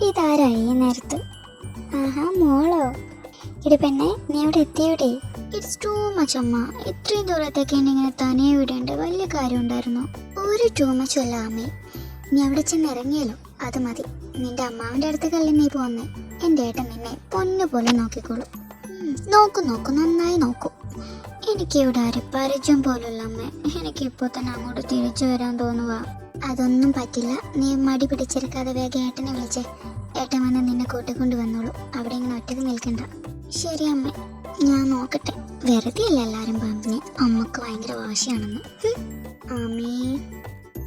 ഇതാരായി ഈ നേരത്ത്? ആഹാ, മോളോ? ഇടി പെണ്ണെ, നീ അവിടെ എത്തിയവിടെ? ഇറ്റ്സ് ടൂ മച്ച് അമ്മ. ഇത്രയും ദൂരത്തേക്ക് എന്നെ ഇങ്ങനെ തനിയെ വിടേണ്ട വലിയ കാര്യം ഉണ്ടായിരുന്നു? ഒരു ടൂ മച്ചും അല്ല അമ്മേ. നീ അവിടെ ചെന്ന് ഇറങ്ങിയല്ലോ, അത് മതി. നിന്റെ അമ്മാവിൻ്റെ അടുത്തേക്കല്ലേ നീ പോന്നേ. എൻ്റെ ഏട്ടൻ നിന്നെ പൊന്നുപോലെ നോക്കിക്കോളൂ. നോക്കൂ, നന്നായി നോക്കൂ. എനിക്ക് ഇവിടെ പരിചയം പോലുള്ള അമ്മേ. എനിക്കിപ്പോൾ തന്നെ അങ്ങോട്ട് തിരിച്ചു വരാൻ തോന്നുക. അതൊന്നും പറ്റില്ല. നീ മടി പിടിച്ചെടുക്കാതെ വേഗം ഏട്ടനെ വിളിച്ചേ. ഏട്ടൻ വന്ന് നിന്നെ കൂട്ടിക്കൊണ്ട് വന്നോളൂ. അവിടെ ഇങ്ങനെ ഒറ്റക്ക് നിൽക്കണ്ട. ശരി അമ്മേ, ഞാൻ നോക്കട്ടെ. വെറുതെ അല്ല എല്ലാവരും പറഞ്ഞ് അമ്മക്ക് ഭയങ്കര വാശിയാണെന്ന്. അമ്മേ,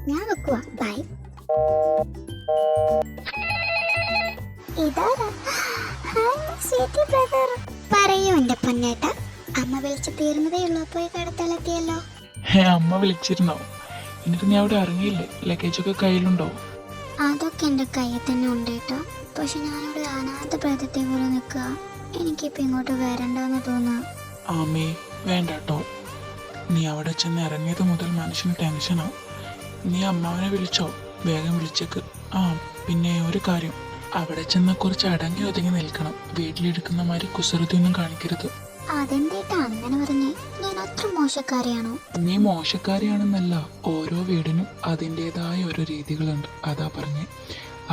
ഞാൻ വെക്കുവാ. ബൈ. ഇതാരാ? പറയൂ എന്റെ പൊന്നേട്ട. അമ്മ വിളിച്ച് തീർന്നതേ ഉള്ളൂ. പോയി കടത്തലെത്തിയല്ലോ. അമ്മ വിളിച്ചിരുന്നോ? എന്നിട്ട് നീ അവിടെ ഇറങ്ങിയില്ലേ? ലഗേജൊക്കെ കയ്യിലുണ്ടോ? അതൊക്കെ എൻ്റെ കയ്യിൽ തന്നെ ഉണ്ട് കേട്ടോ. പക്ഷെ ഞാനിവിടെ അനാഥ പ്രേതത്തെ പോലെ നിൽക്കുക. എനിക്കിപ്പോൾ ഇങ്ങോട്ട് വരണ്ടെന്ന് തോന്നാ. ആമേ, വേണ്ട കേട്ടോ. നീ അവിടെ ചെന്ന് ഇറങ്ങിയത് മുതൽ മനുഷ്യന് ടെൻഷനാവും. നീ അമ്മാവനെ വിളിച്ചോ? വേഗം വിളിച്ചേക്ക്. പിന്നെ ഒരു കാര്യം, അവിടെ ചെന്ന് കുറച്ച് അടങ്ങി ഒതുങ്ങി നിൽക്കണം. വീട്ടിലിരിക്കുന്ന മാതിരി കുസൃതിയൊന്നും കാണിക്കരുത്. അതെന്തേട്ടാ അങ്ങനെ പറഞ്ഞേ? ഞാൻ അത്ര മോശക്കാരിയാണോ? നീ മോശക്കാരിയാണെന്നല്ല, ഓരോ വീടിനും അതിൻ്റെതായ ഓരോ രീതികളുണ്ട്. അതാ പറഞ്ഞേ.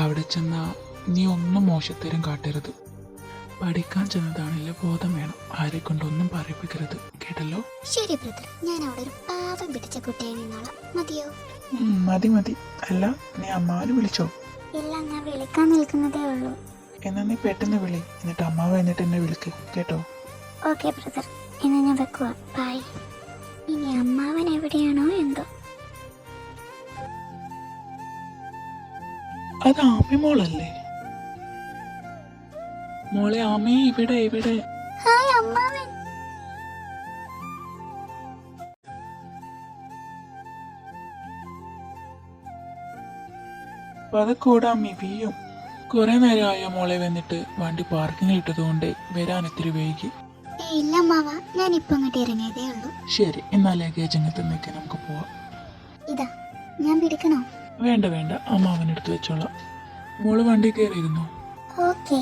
അവിടെ ചെന്നാ നീ ഒന്നും മോശത്തരം കാട്ടരുത്. പഠിക്കാൻ ചെന്നതാണല്ലേ, ബോധം വേണം. ആരെ കൊണ്ടൊന്നും പറയിപ്പിക്കരുത്, കേട്ടല്ലോ? ശരി ബ്രദർ, ഞാൻ അവിടെ ഒരു പാവം പിടിച്ച കുട്ടിയെ നിന്നോളാം. മതിയോ? മതി. അല്ല, നീ അമ്മാവനെ വിളിച്ചോ? ഇല്ല, ഞാൻ വിളിക്കാൻ നിൽക്കുന്നതേ ഉള്ളൂ. എന്നാ നീ പെട്ടെന്ന് വിളി. എന്നിട്ട് അമ്മാവ് എന്നിട്ട് എന്നെ വിളിക്ക്, കേട്ടോ? ഓക്കെ ബ്രദർ, എന്നാ ഞാൻ വെക്കുവാ. ബൈ. ഇനി അമ്മാവൻ എവിടെയാണോ എന്തോ. അത് ആമി മോളല്ലേ? മോളെ, ആമി ഇവിടെ. ഹായ് അമ്മാവൻ. പതക്കൂടെ അമ്മി വീയും. കുറെ നേരമായോ മോളെ വന്നിട്ട്? വണ്ടി പാർക്കിങ്ങിൽ ഇട്ടതുകൊണ്ട് വരാൻ ഇത്തിരി വൈകി. ഇല്ല അമ്മാവ, ഞാൻ ഇപ്പൊ അങ്ങോട്ട് ഇറങ്ങിയതേ ഉള്ളൂ. ശരി, എന്നാൽ ലഗേജ് അങ്ങ് തന്നേക്ക്, നമുക്ക് പോവാം. ഇതാ, ഞാൻ പിടിക്കണോ? വേണ്ട, അമ്മാവനെടുത്ത് വെച്ചോളാം. മോള് വണ്ടി കയറിയിരുന്നു? ഓക്കേ.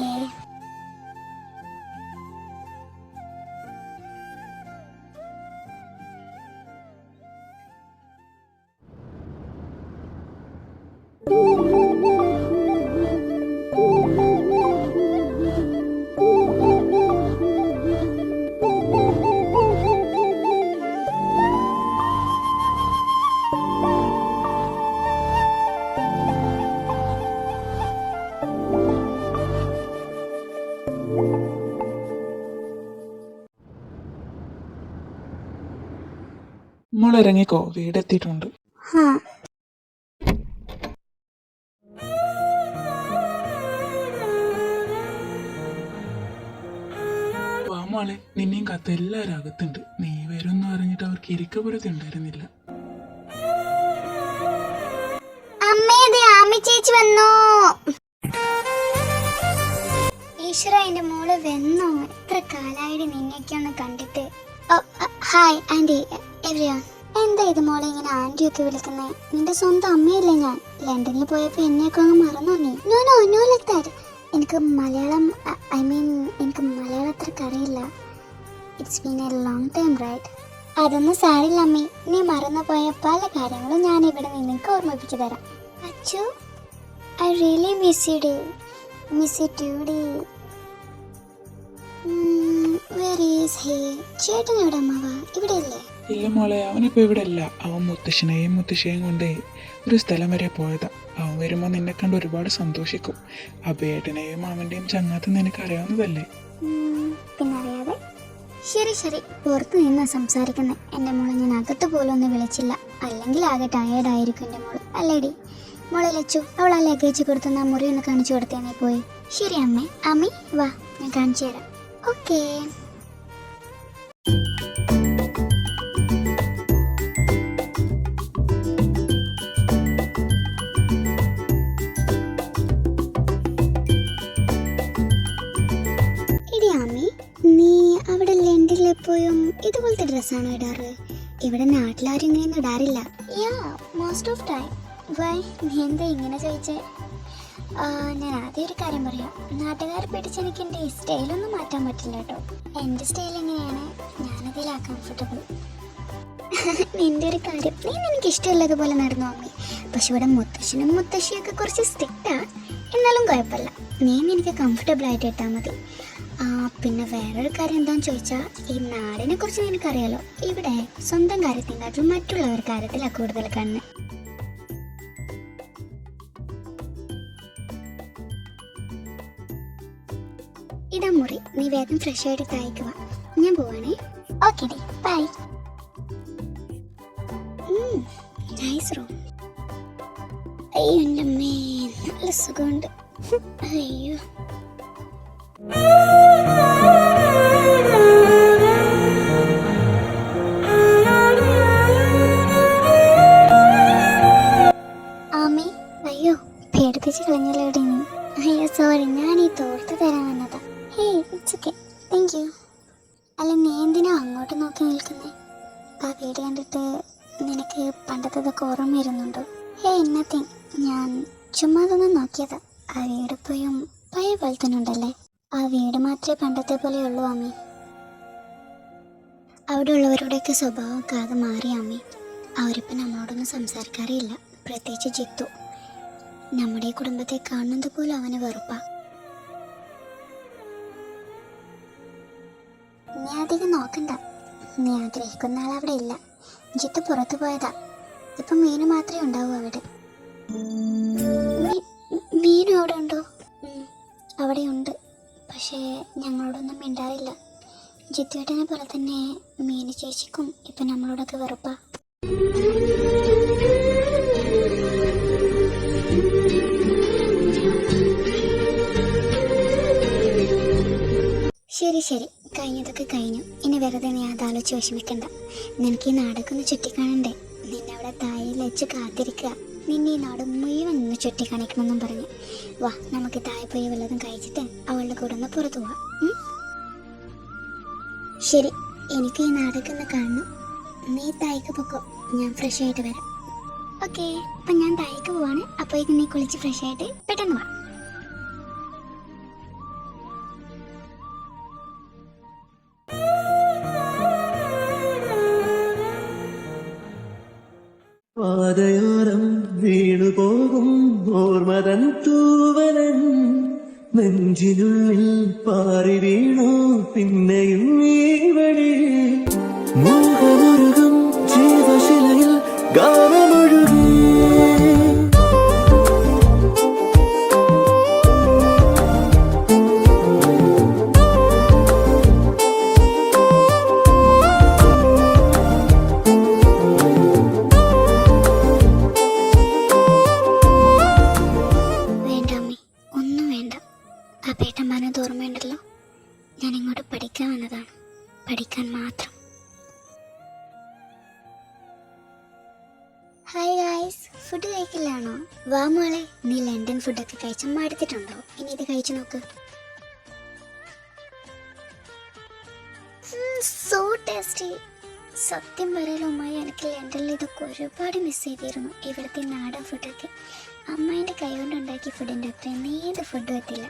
മോൾ ഇറങ്ങിക്കോ, വീടെത്തിയിട്ടുണ്ട്. വാ മോളെ, നിന്നെയും കത്ത് എല്ലാവരും അകത്തുണ്ട്. നീ വരുമെന്ന് പറഞ്ഞിട്ട് അവർക്ക് ഇരിക്കപ്പുറത്ത് ഉണ്ടായിരുന്നില്ല. ചേച്ചി വന്നോ? ഈശ്വര, എന്റെ മോള് വന്നോ? എത്ര കാലായിട്ട് നിന്നെയൊക്കെ ഒന്ന് കണ്ടിട്ട്. Hi aunty, everyone. എന്താ ഇത് മോളെ ഇങ്ങനെ ആന്റിയൊക്കെ വിളിക്കുന്നേ? നിന്റെ സ്വന്തം അമ്മയല്ലേ ഞാൻ. ലണ്ടനിൽ പോയപ്പോ എന്നെയൊക്കെ അങ്ങ് മറന്നോ നീ? No like that. എനിക്ക് മലയാളം എനിക്ക് മലയാളം അത്രക്ക് അറിയില്ല. It's been a long time right. അതൊന്നും സാരില്ല അമ്മേ. നീ മറന്നു പോയ പല കാര്യങ്ങളും ഞാൻ ഇവിടെ നിനക്ക് ഓർമ്മിപ്പിച്ചു തരാം. Achu, I really miss you too. Where is he? ചേട്ടൻ എവിടെ അമ്മാവ? ഇവിടെ ഇല്ലേ? ഇല്ല മോളെ, അവനിപ്പോ ഇവിടെ അല്ല. അവൻ മുത്തശ്ശിയെയും കൊണ്ട് ഒരു സ്ഥലം വരെ പോയതാ. അവൻ വരുമ്പോ നിന്നെ കണ്ട് ഒരുപാട് സന്തോഷിക്കും. അബേട്ടനെയും അവന്റെയും ചങ്ങാത്തം നിനക്ക് അറിയാവുന്നതല്ലേ? പിന്നെ അറിയാതെ. ശരി, പുറത്ത് നിന്ന് സംസാരിക്കുന്ന എൻ്റെ മോളെ ഞാൻ അകത്ത് പോലും ഒന്ന് വിളിച്ചില്ല. അല്ലെങ്കിൽ ആകെ ടയേർഡായിരിക്കും എൻ്റെ മോള്. അല്ലേടി മോളെ ലച്ചു? അവൾ ആ ലഗേജ് കൊടുത്തുന്ന മുറി ഒന്ന് കാണിച്ചു കൊടുത്തേ നീ പോയി. ശരി അമ്മി വാ, ഞാൻ കാണിച്ചു തരാം. ഓക്കേ. ഇടി അമ്മി, നീ അവിടെ ലണ്ടനിൽ എപ്പോഴും ഇതുപോലത്തെ ഡ്രസ്സാണോ ഇടാറ്? ഇവിടെ നാട്ടിലാരും ഇങ്ങനെയൊന്നും ഇടാറില്ല. Most of time. വൈ, നീ എന്താ ഇങ്ങനെ ചോദിച്ചേ? ഞാൻ ആദ്യം ഒരു കാര്യം പറയാം. നാട്ടുകാരെ പിടിച്ച് എനിക്ക് എൻ്റെ സ്റ്റൈലൊന്നും മാറ്റാൻ പറ്റില്ല കേട്ടോ. എൻ്റെ സ്റ്റൈൽ എങ്ങനെയാണ് ഞാനതിലാ കംഫർട്ടബിൾ. നിന്റെ ഒരു കാര്യം, നീ നിനക്ക് ഇഷ്ടമുള്ളതുപോലെ നടന്നു അമ്മി. പക്ഷെ ഇവിടെ മുത്തശ്ശനും മുത്തശ്ശിയൊക്കെ കുറച്ച് സ്ട്രിക്റ്റാ. എന്നാലും കുഴപ്പമില്ല, നീ നിനക്ക് കംഫർട്ടബിൾ ആയിട്ട് ഇട്ടാൽ മതി. പിന്നെ വേറൊരു കാര്യം എന്താണെന്ന് ചോദിച്ചാൽ, ഈ നാടിനെ കുറിച്ച് നിനക്കറിയാലോ. ഇവിടെ സ്വന്തം കാര്യത്തിനെക്കാട്ടും മറ്റുള്ളവരുടെ കാര്യത്തിലാണ് കൂടുതൽ കാണുന്നത്. ഇതാ മുറി, നീ വേഗം ഫ്രഷ് ആയിട്ട് തായിക്കുക. ഞാൻ പോവാണേ. ഓക്കെ ഡേ, ബൈ. Nice room. അയ്യോ എൻ്റെ അമ്മേ, നല്ല സുഖമുണ്ട്. അയ്യോ ആമി, അയ്യോ പേടിപ്പിച്ച് കളഞ്ഞല്ലോ ഇവിടെ നീ. അയ്യോ സോറി, ഞാൻ ഈ തോർത്ത് തരാൻ വന്നതാ. Hey it's okay, thank you. അല്ല നീ എന്തിനാ അങ്ങോട്ട് നോക്കി നിൽക്കുന്നേ? ആ വീട് കണ്ടിട്ട് നിനക്ക് പണ്ടത്തതൊക്കെ ഓർമ്മ വരുന്നുണ്ടോ? ഹേയ് നത്തിങ്, ഞാൻ ചുമ്മാതൊന്ന് നോക്കിയതാ. ആ വീട് പോയും പഴയ പോലെ തന്നെ ഉണ്ടല്ലേ? ആ വീട് മാത്രമേ പണ്ടത്തെ പോലെ ഉള്ളൂ അമ്മി. അവിടെ ഉള്ളവരുടെയൊക്കെ സ്വഭാവമൊക്കെ ആകെ മാറി അമ്മി. അവരിപ്പം നമ്മളോടൊന്നും സംസാരിക്കാറേ ഇല്ല, പ്രത്യേകിച്ച് ജിത്തു. നമ്മുടെ ഈ കുടുംബത്തെ കാണുന്നത് പോലും അവന് വെറുപ്പാ. നീ അധികം നോക്കണ്ട, നീ ആഗ്രഹിക്കുന്ന ആളവിടെ ഇല്ല. ജിത്തു പുറത്തു പോയതാ. ഇപ്പം മീനു മാത്രമേ ഉണ്ടാവൂ അവിടെ. മീനു അവിടെ ഉണ്ടോ? അവിടെ ഉണ്ട്, പക്ഷേ ഞങ്ങളോടൊന്നും മിണ്ടാറില്ല. ജിത്തുവേട്ടനെ പോലെ തന്നെ മീനു ചേച്ചിക്കും ഇപ്പം നമ്മളോടൊക്കെ വെറുപ്പാ. ശരി ശരി, കഴിഞ്ഞതൊക്കെ കഴിഞ്ഞു. ഇനി വെറുതെ നീ അതാലോചിച്ച് വിഷമിക്കണ്ട. നിനക്ക് ഈ നാടൊക്കെ ഒന്ന് ചുറ്റിക്കാണണ്ടേ? നിന്നെ അവിടെ തായിൽ വെച്ച് കാത്തിരിക്കുക. നിന്നെ ഈ നാട് മുഴുവൻ ഒന്ന് ചുറ്റിക്കാണിക്കണമെന്നും പറഞ്ഞു. വാ, നമുക്ക് താഴെ പോയി വല്ലതും കഴിച്ചിട്ട് അവളുടെ കൂടെ ഒന്ന് പുറത്തു പോവാം. ശരി, എനിക്ക് ഈ നാടൊക്കെ ഒന്ന് കാണണം. നീ താഴേക്ക് പൊക്കോ, ഞാൻ ഫ്രഷ് ആയിട്ട് വരാം. ഓക്കെ, അപ്പം ഞാൻ താഴേക്ക് പോവാണ്. അപ്പോഴേക്കും നീ കുളിച്ച് ഫ്രഷ് ആയിട്ട് പെട്ടെന്ന് വാ. പാതയോരം വീണുപോകും ഓർമ്മതൻ തൂവലൻ നെഞ്ചിനുള്ളിൽ പാറി വീണു പിന്നെയും ഈ വഴി മോഹമൊരുകും ജീവശിലയിൽ ഗാനമൊഴുകി. ഓർമ്മയുണ്ടല്ലോ, ഞാൻ ഇങ്ങോട്ട് പഠിക്കാൻ വന്നതാണ്, പഠിക്കാൻ മാത്രം. ഹായ് ഗായ്സ്, ഫുഡ് കഴിക്കില്ലാണോ? വാ മോളെ, നീ ലണ്ടൻ ഫുഡൊക്കെ കഴിച്ച് മടുത്തിട്ടുണ്ടോ? ഇനി ഇത് കഴിച്ചു നോക്ക്. So tasty. സത്യം പറയലോ അമ്മായി, എനിക്ക് ലണ്ടനിൽ ഇതൊക്കെ ഒരുപാട് മിസ് ചെയ്തിരുന്നു. ഇവിടുത്തെ നാടൻ ഫുഡൊക്കെ അമ്മേൻ്റെ കൈ കൊണ്ടുണ്ടാക്കിയ ഫുഡിൻ്റെ അത്രയും ഏത് ഫുഡും എത്തില്ല.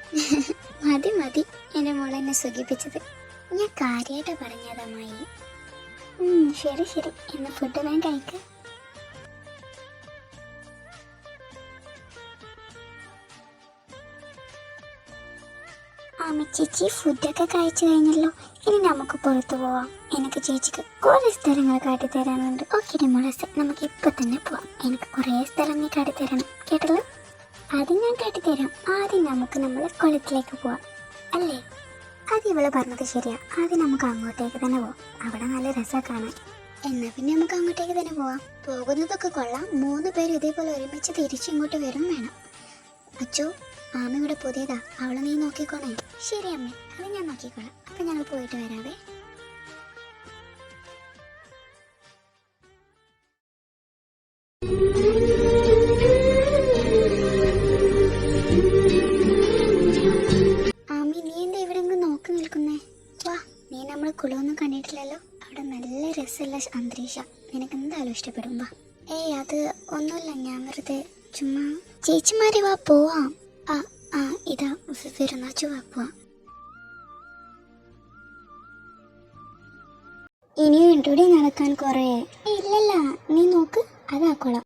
മതി മതി, എൻ്റെ മോളെ എന്നെ സുഖിപ്പിച്ചത്. ഞാൻ കാര്യമായിട്ട് പറഞ്ഞത് അമ്മായി. ശരി ശരി, ഇന്ന് ഫുഡ് ഞാൻ കഴിക്കാം. ആമി ചേച്ചി ഫുഡൊക്കെ കഴിച്ചു കഴിഞ്ഞല്ലോ, ഇനി നമുക്ക് പുറത്തു പോവാം. എനിക്ക് ചേച്ചിക്ക് കുറേ സ്ഥലങ്ങൾ കാട്ടിത്തരാനുണ്ട്. ഓക്കെ മോളെ, നമുക്ക് ഇപ്പം തന്നെ പോവാം. എനിക്ക് കുറേ സ്ഥലം നീ കാട്ടിത്തരണം, കേട്ടല്ലോ? ആദ്യം ഞാൻ കാട്ടിത്തരാം. ആദ്യം നമുക്ക് നമ്മളെ കുളത്തിലേക്ക് പോവാം, അല്ലേ? അത് ഇവള് പറഞ്ഞത് ശരിയാ. ആദ്യം നമുക്ക് അങ്ങോട്ടേക്ക് തന്നെ പോവാം, അവിടെ നല്ല രസമാണ് കാണാൻ. എന്നാൽ പിന്നെ നമുക്ക് അങ്ങോട്ടേക്ക് തന്നെ പോവാം. പോകുന്നതൊക്കെ കൊള്ളാം. 3 പേര് ഇതേപോലെ ഒരുമിച്ച് തിരിച്ചിങ്ങോട്ട് വരും വേണം. അച്ചോ, ആമ ഇവിടെ പുതിയതാ, അവളെ നീ നോക്കിക്കോണേ. ശരി അമ്മ, അത് ഞാൻ നോക്കിക്കോളാം. അപ്പം ഞങ്ങൾ പോയിട്ട് വരാവേ. ആമി, നീ എന്താ ഇവിടെ അങ്ങ് നോക്കി നിൽക്കുന്നേ? വാ, നീ നമ്മളെ കുളമൊന്നും കണ്ടിട്ടില്ലല്ലോ. അവിടെ നല്ല രസമുള്ള അന്തരീക്ഷം, നിനക്ക് എന്തായാലും ഇഷ്ടപ്പെടും. വാ. ഏയ് അത് ഒന്നുമില്ല, ഞാൻ വെറുതെ ചുമ്മാ. ചേച്ചിമാരെ വാ പോവാം. ആ ആ ഇതാ വരുന്ന ചുവപ്പ. ഇനിയും ഇൻട്രോടി നടക്കാൻ കുറേ. ഇല്ലല്ല, നീ നോക്ക്, അതാക്കോളാം.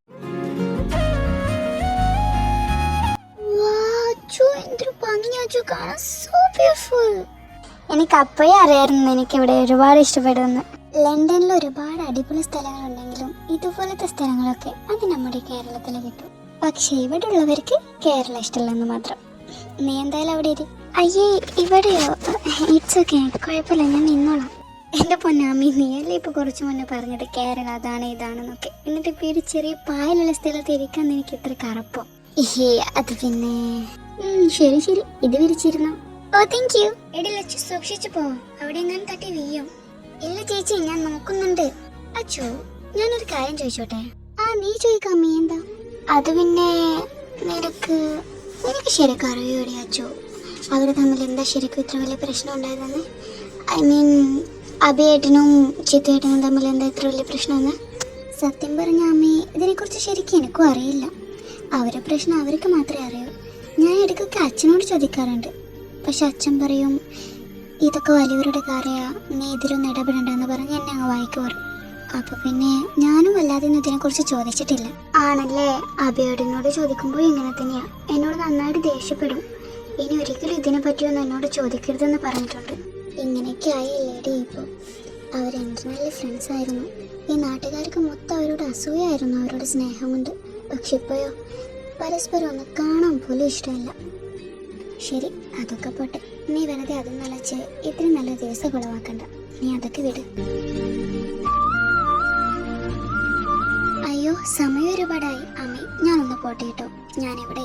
എന്തൊരു ഭംഗിയാ കാണാൻ, സോ ബ്യൂട്ടിഫുൾ. എനിക്ക് അപ്പോഴേ അറിയായിരുന്നു എനിക്ക് ഇവിടെ ഒരുപാട് ഇഷ്ടപ്പെടുമെന്ന്. ലണ്ടനിൽ ഒരുപാട് അടിപൊളി സ്ഥലങ്ങളുണ്ടെങ്കിലും ഇതുപോലത്തെ സ്ഥലങ്ങളൊക്കെ അത് നമ്മുടെ കേരളത്തിൽ കിട്ടും. പക്ഷെ ഇവിടെ ഉള്ളവർക്ക് കേരളം ഇഷ്ടമല്ലെന്ന് മാത്രം. നീ എന്തായാലും അവിടെ ഇരി. അയ്യേ, ഇവിടെയോ? ഇറ്റ്സ് ഓക്കെ, കുഴപ്പമില്ല, ഞാൻ നിന്നോളാം. എൻ്റെ പൊന്നാമി, നീയല്ലേ ഇപ്പോൾ കുറച്ച് മുന്നേ പറഞ്ഞത് കേരളം അതാണ് ഇതാണെന്നൊക്കെ. എന്നിട്ട് ഇപ്പോൾ ഒരു ചെറിയ പായലുള്ള സ്ഥലത്ത് ഇരിക്കാൻ എനിക്ക് ഇത്ര കറപ്പോ? അത് പിന്നെ ശരി ശരി, ഇത് വിരിച്ചിരുന്നു. ഓ താങ്ക് യു. എടി ലച്ചു, സൂക്ഷിച്ചു പോ, അവിടെ എങ്ങനെ തട്ടി വീയും. ഇല്ല ചേച്ചി, ഞാൻ നോക്കുന്നുണ്ട്. അച്ചോ, ഞാനൊരു കാര്യം ചോദിച്ചോട്ടെ? ആ നീ ചോദിക്കാമീ, എന്താ? അത് പിന്നെ നിനക്ക് ശരിക്കും അറിയൂടെ അച്ചോ, അവർ തമ്മിൽ എന്താ ശരിക്കും ഇത്ര വലിയ പ്രശ്നം ഉണ്ടായതെന്ന്? ഐ മീൻ അഭിയേട്ടനും ചിത്തേട്ടനും തമ്മിൽ എന്താ ഇത്ര വലിയ പ്രശ്നമെന്ന്? സത്യം പറഞ്ഞ അമ്മേ, ഇതിനെക്കുറിച്ച് ശരിക്കും എനിക്കും അറിയില്ല. അവരുടെ പ്രശ്നം അവർക്ക് മാത്രമേ അറിയൂ. ഞാൻ ഇടയ്ക്കൊക്കെ അച്ഛനോട് ചോദിക്കാറുണ്ട്. പക്ഷെ അച്ഛൻ പറയും ഇതൊക്കെ വലിയവരുടെ കാര്യമാണ്, നീ ഇതിലൊന്നും ഇടപെടണ്ടെന്ന് പറഞ്ഞ് എന്നെ അങ്ങ് വായിക്ക് പറയും. അപ്പോൾ പിന്നെ ഞാനും വല്ലാതെ ഇതിനെക്കുറിച്ച് ചോദിച്ചിട്ടില്ല. ആണല്ലേ? അഭിയേട്ടനോട് ചോദിക്കുമ്പോൾ ഇങ്ങനെ തന്നെയാണ്, എന്നോട് നന്നായിട്ട് ദേഷ്യപ്പെടും. ഇനി ഒരിക്കലും ഇതിനെ പറ്റിയൊന്നും എന്നോട് ചോദിക്കരുതെന്ന് പറഞ്ഞിട്ടുണ്ട്. ഇങ്ങനെയൊക്കെ ആയില്ലേടി ഇപ്പോൾ. അവർ ഇന്റർണലി ഫ്രണ്ട്സ് ആയിരുന്നു. ഈ നാട്ടുകാർക്ക് മൊത്തം അവരോട് അസൂയായിരുന്നു, അവരോട് സ്നേഹം കൊണ്ട്. പക്ഷെ ഇപ്പോഴോ പരസ്പരം ഒന്ന് കാണാൻ പോലും ഇഷ്ടമല്ല. ശരി, അതൊക്കെ പോട്ടെ. നീ വെറുതെ അതും നല്ലച്ച് ഇത്രയും നല്ല ദിവസം കുളവാക്കണ്ട. നീ അതൊക്കെ വിട്. അയ്യോ, സമയം ഒരുപാടായി അമ്മേ, ഞാനൊന്ന് പോട്ടെ കേട്ടോ. ഞാനിവിടെ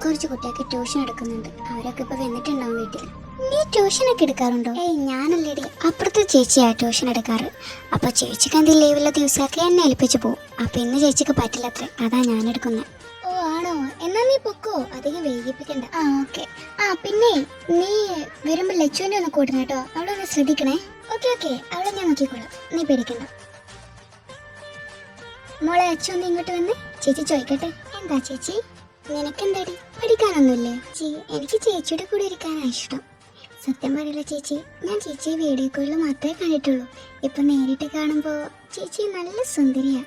കുറച്ച് കുട്ടികൾക്ക് ട്യൂഷൻ എടുക്കുന്നുണ്ട്. അവരൊക്കെ ഇപ്പൊ വന്നിട്ടുണ്ടാവും വീട്ടിൽ. നീ ട്യൂഷനൊക്കെ എടുക്കാറുണ്ടോ? ഏയ് ഞാനല്ലേടി, അപ്പുറത്തെ ചേച്ചിയാ ട്യൂഷൻ എടുക്കാറ്. അപ്പൊ ചേച്ചിക്ക് എന്തെങ്കിലും ലീവുള്ള ദിവസമൊക്കെ എന്നെ ഏൽപ്പിച്ചു പോകും. അപ്പൊ ഇന്ന് ചേച്ചിക്ക് പറ്റില്ലത്രേ, അതാ ഞാൻ എടുക്കുന്നത്. ഓ ആണോ? എന്നാ നീ പൊക്കോ, അധികം വൈകിപ്പിക്കണ്ട. ആ ഓക്കെ. ആ പിന്നെ നീ വരുമ്പോ ലച്ചുവിനെ ഒന്ന് കൂട്ടണം കേട്ടോ, അവിടെ ഒന്ന് ശ്രദ്ധിക്കണേ. ഓക്കെ ഓക്കെ, അവളെ ഞാൻ നോക്കിക്കോളാം, നീ പേടിക്കണ്ട. മോളെ അച്ചു ഒന്ന് ഇങ്ങോട്ട് വന്ന്, ചേച്ചി ചോദിക്കട്ടെ. എന്താ ചേച്ചി? നിനക്കെന്താടി, പഠിക്കാനൊന്നുമില്ലേ? എനിക്ക് ചേച്ചിയുടെ കൂടെ ഇരിക്കാനാണ് ഇഷ്ടം. സത്യം പറയില്ല ചേച്ചി, ഞാൻ ചേച്ചിയെ വീഡിയോ കോളിൽ മാത്രമേ കണ്ടിട്ടുള്ളൂ. ഇപ്പൊ നേരിട്ട് കാണുമ്പോ ചേച്ചി നല്ല സുന്ദരിയാ.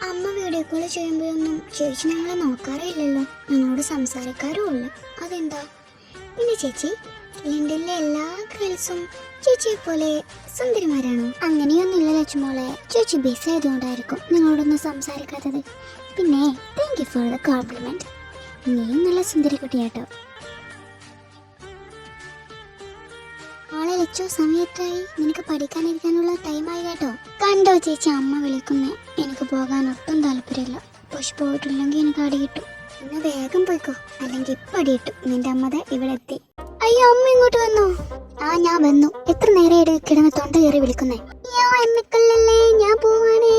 അമ്മ വീഡിയോ കോൾ ചെയ്യുമ്പോഴൊന്നും ചേച്ചി ഞങ്ങളെ നോക്കാറില്ലല്ലോ, ഞങ്ങളോട് സംസാരിക്കാറും ഇല്ല. അതെന്താ? പിന്നെ ചേച്ചി, ലണ്ടനിലെ എല്ലാ ഗേൾസും ചേച്ചിയെ പോലെ സുന്ദരിമാരാണോ? അങ്ങനെയൊന്നുമില്ല ലച്ചുമോളെ, ചേച്ചി ബിസി ആയതുകൊണ്ടായിരിക്കും നിങ്ങളോടൊന്നും സംസാരിക്കാത്തത്. പിന്നെ thank you for the compliment. നീയും നല്ല സുന്ദരി കുട്ടിയാട്ടോ. മോളെ ലച്ചു, സമയത്തായി, നിനക്ക് പഠിക്കാനിരിക്കാനുള്ള ടൈമായി കേട്ടോ. കണ്ടോ ചേച്ചി, അമ്മ വിളിക്കുന്നേ. എനിക്ക് പോകാൻ ഒട്ടും താല്പര്യമില്ല. പക്ഷെ പോയിട്ടില്ലെങ്കിൽ എനിക്ക് അടി കിട്ടും. ഇന്ന് വേഗം പോയിക്കോ, അല്ലെങ്കിൽ ഇപ്പം അടി കിട്ടും. നിന്റെ അമ്മ ഇവിടെ എത്തി. അയ്യോ, അമ്മ ഇങ്ങോട്ട് വന്നോ? ആ ഞാൻ വന്നു. എത്ര നേരം കിടന്ന് തൊണ്ട കയറി വിളിക്കുന്നേ. അയ്യോ എന്നെക്കൊല്ലല്ലേ, ഞാൻ പോവാനേ.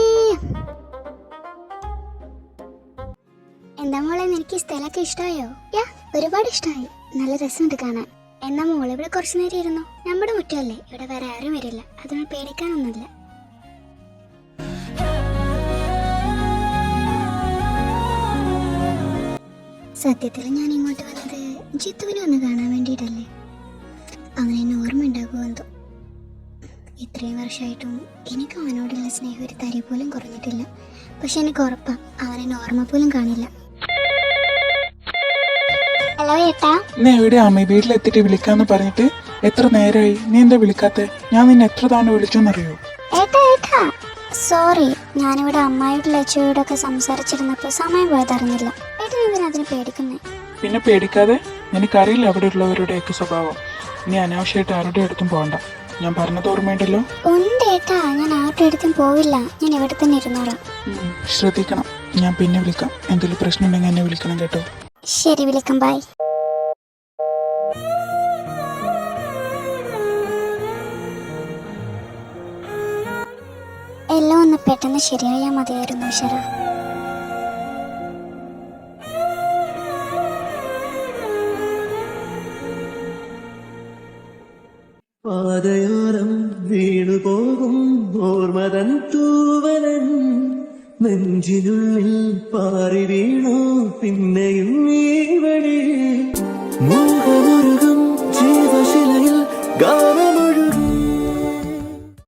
എന്താ മോളെ, നിനക്ക് ഈ സ്ഥലമൊക്കെ ഇഷ്ടമായോ? യാ, ഒരുപാട് ഇഷ്ടമായി. നല്ല രസമുണ്ട് കാണാൻ. എന്നാ മോളെ ഇവിടെ കുറച്ചു നേരം ഇരുന്നു. നമ്മുടെ മുറ്റമല്ലേ, ഇവിടെ വേറെ ആരും വരില്ല, അതുകൊണ്ട് പേടിക്കാനൊന്നുമില്ല. സത്യത്തിൽ ഞാൻ ഇങ്ങോട്ട് വന്നത് ജിത്തുവിനെ ഒന്ന് കാണാൻ വേണ്ടിയിട്ടല്ലേ. അവൻ എന്നെ ഓർമ്മ ഉണ്ടാകുമോ എന്തോ. ഇത്രയും വർഷമായിട്ടും എനിക്ക് അവനോടുള്ള സ്നേഹം ഒരു തരി പോലും കുറഞ്ഞിട്ടില്ല. പക്ഷെ എനിക്ക് ഉറപ്പാ, അവൻ എന്നെ ഓർമ്മ പോലും കാണില്ല. ഹലോ ഏട്ടാ. നീ എവിടെയാ അമ്മ? വീട്ടിലെത്തിയിട്ട് വിളിക്കാന്ന് പറഞ്ഞിട്ട് എത്ര നേരമായി? നീ എന്താ വിളിക്കാത്തെ? ഞാൻ നിന്നെ എത്ര തവണ വിളിച്ചോന്നറിയോ? ഏട്ടാ ഏട്ടാ, സോറി, ഞാനിവിടെ അമ്മായിയുടെ ലച്ചുവോടൊക്കെ സംസാരിച്ചിരുന്നപ്പോൾ സമയം പോയതറിഞ്ഞില്ല. ഏട്ടൻ എന്തിനാ അതിന് പേടിക്കുന്നേ? പിന്നെ പേടിക്കാതെ, നിനക്കറിയില്ല അവിടെ ഉള്ളവരുടെയൊക്കെ സ്വഭാവം. നീ അനാവശ്യമായിട്ട് ആരുടെ അടുത്തും പോകണ്ട. ഞാൻ പറഞ്ഞത് ഓർമ്മയുണ്ടല്ലോ? ഉണ്ട് ഏട്ടാ, ഞാൻ ആരുടെ അടുത്തും പോവില്ല. ഞാൻ ഇവിടെ തന്നെ ഇരുന്നോളാം. ശ്രദ്ധിക്കണം. ഞാൻ പിന്നെ വിളിക്കാം. എന്തെങ്കിലും പ്രശ്നം ഉണ്ടെങ്കിൽ എന്നെ വിളിക്കണം കേട്ടോ. ശരി, വിളിക്കാം. ബൈ. എല്ലാം ഒന്ന് പെട്ടെന്ന് ശരിയായാൽ മതിയായിരുന്നു ശര. പാതയോരം വീണുപോകും ഓർമ്മതൻ തൂവലൻ നെഞ്ചിനുള്ളിൽ പാറി വീണു പിന്നെയും ഈ വഴി മോഹമുരുകും ജീവശിലയിൽ ഗാന